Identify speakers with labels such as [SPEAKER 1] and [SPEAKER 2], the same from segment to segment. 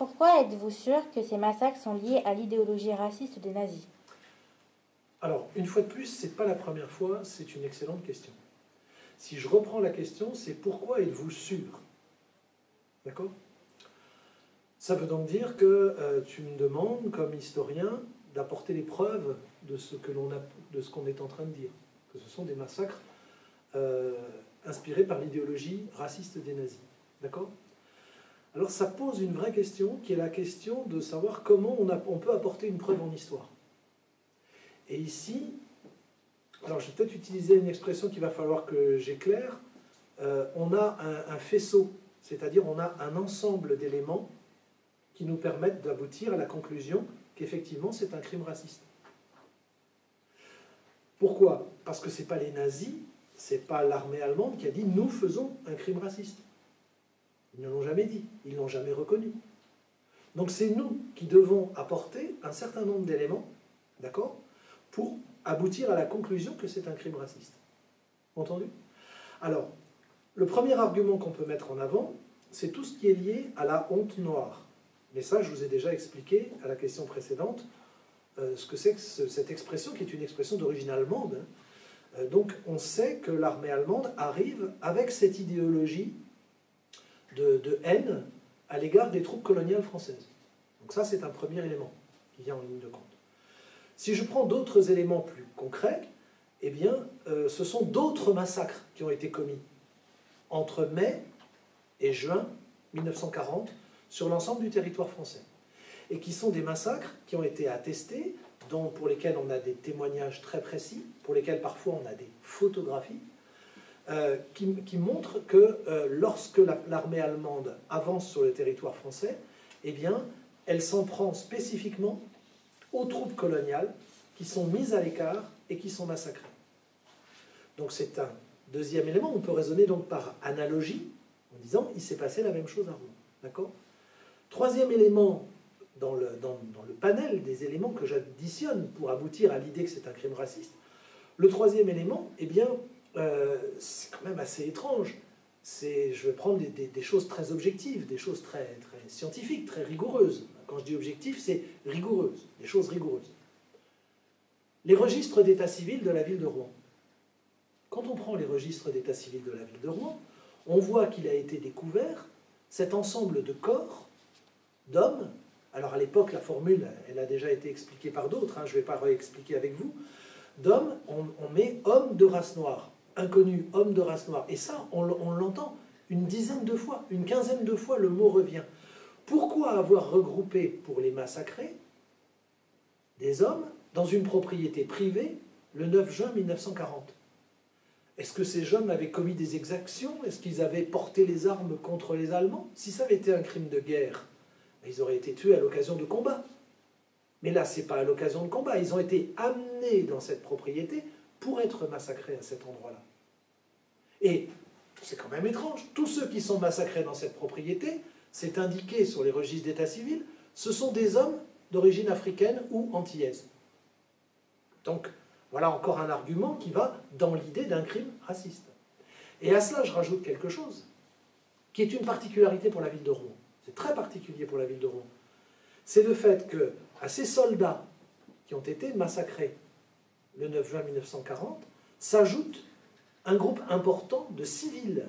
[SPEAKER 1] Pourquoi êtes-vous sûr que ces massacres sont liés à l'idéologie raciste des nazis?
[SPEAKER 2] Alors, une fois de plus, ce n'est pas la première fois, c'est une excellente question. Si je reprends la question, c'est pourquoi êtes-vous sûr? D'accord? Ça veut donc dire que tu me demandes, comme historien, d'apporter les preuves de ce qu'on est en train de dire, que ce sont des massacres inspirés par l'idéologie raciste des nazis. D'accord? Alors ça pose une vraie question, qui est la question de savoir comment on peut apporter une preuve en histoire. Et ici, alors je vais peut-être utiliser une expression qu'il va falloir que j'éclaire, on a un faisceau, c'est-à-dire on a un ensemble d'éléments qui nous permettent d'aboutir à la conclusion qu'effectivement c'est un crime raciste. Pourquoi? Parce que ce n'est pas les nazis, ce n'est pas l'armée allemande qui a dit « nous faisons un crime raciste ». Ils ne l'ont jamais dit, ils ne l'ont jamais reconnu. Donc c'est nous qui devons apporter un certain nombre d'éléments, d'accord, pour aboutir à la conclusion que c'est un crime raciste. Entendu? Alors, le premier argument qu'on peut mettre en avant, c'est tout ce qui est lié à la honte noire. Mais ça, je vous ai déjà expliqué à la question précédente ce que c'est que cette expression, qui est une expression d'origine allemande. Donc, on sait que l'armée allemande arrive avec cette idéologie de haine à l'égard des troupes coloniales françaises. Donc ça, c'est un premier élément qui vient en ligne de compte. Si je prends d'autres éléments plus concrets, eh bien, ce sont d'autres massacres qui ont été commis entre mai et juin 1940 sur l'ensemble du territoire français. Et qui sont des massacres qui ont été attestés, pour lesquels on a des témoignages très précis, pour lesquels parfois on a des photographies, qui montrent que lorsque l'armée allemande avance sur le territoire français, eh bien, elle s'en prend spécifiquement aux troupes coloniales qui sont mises à l'écart et qui sont massacrées. Donc c'est un deuxième élément. On peut raisonner donc par analogie en disant il s'est passé la même chose à Rouen. D'accord? Troisième élément dans le panel des éléments que j'additionne pour aboutir à l'idée que c'est un crime raciste, le troisième élément, eh bien, c'est quand même assez étrange. Je vais prendre des choses très objectives, des choses très, très scientifiques, très rigoureuses. Quand je dis objectif, c'est rigoureuse, des choses rigoureuses. Les registres d'état civil de la ville de Rouen. Quand on prend les registres d'état civil de la ville de Rouen, on voit qu'il a été découvert cet ensemble de corps d'hommes. Alors à l'époque, la formule, elle a déjà été expliquée par d'autres, je ne vais pas réexpliquer avec vous. D'hommes, on met homme de race noire, inconnu, homme de race noire. Et ça, on l'entend une dizaine de fois, une quinzaine de fois, le mot revient. Pourquoi avoir regroupé pour les massacrer des hommes dans une propriété privée le 9 juin 1940? Est-ce que ces hommes avaient commis des exactions? Est-ce qu'ils avaient porté les armes contre les Allemands? Si ça avait été un crime de guerre, ils auraient été tués à l'occasion de combats. Mais là, ce n'est pas à l'occasion de combat. Ils ont été amenés dans cette propriété pour être massacrés à cet endroit-là. Et c'est quand même étrange. Tous ceux qui sont massacrés dans cette propriété, c'est indiqué sur les registres d'état civil, ce sont des hommes d'origine africaine ou antillaise. Donc, voilà encore un argument qui va dans l'idée d'un crime raciste. Et à cela, je rajoute quelque chose, qui est une particularité pour la ville de Rouen. C'est très particulier pour la ville de Rouen. C'est le fait qu'à ces soldats qui ont été massacrés le 9 juin 1940, s'ajoute un groupe important de civils.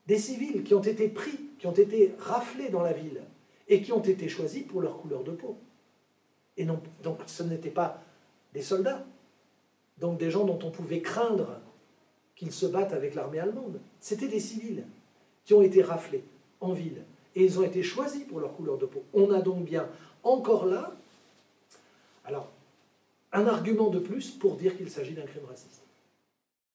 [SPEAKER 2] Des civils qui ont été pris, qui ont été raflés dans la ville et qui ont été choisis pour leur couleur de peau. Et non, donc ce n'étaient pas des soldats, donc des gens dont on pouvait craindre qu'ils se battent avec l'armée allemande. C'était des civils qui ont été raflés en ville. Et ils ont été choisis pour leur couleur de peau. On a donc bien, encore là, alors, un argument de plus pour dire qu'il s'agit d'un crime raciste.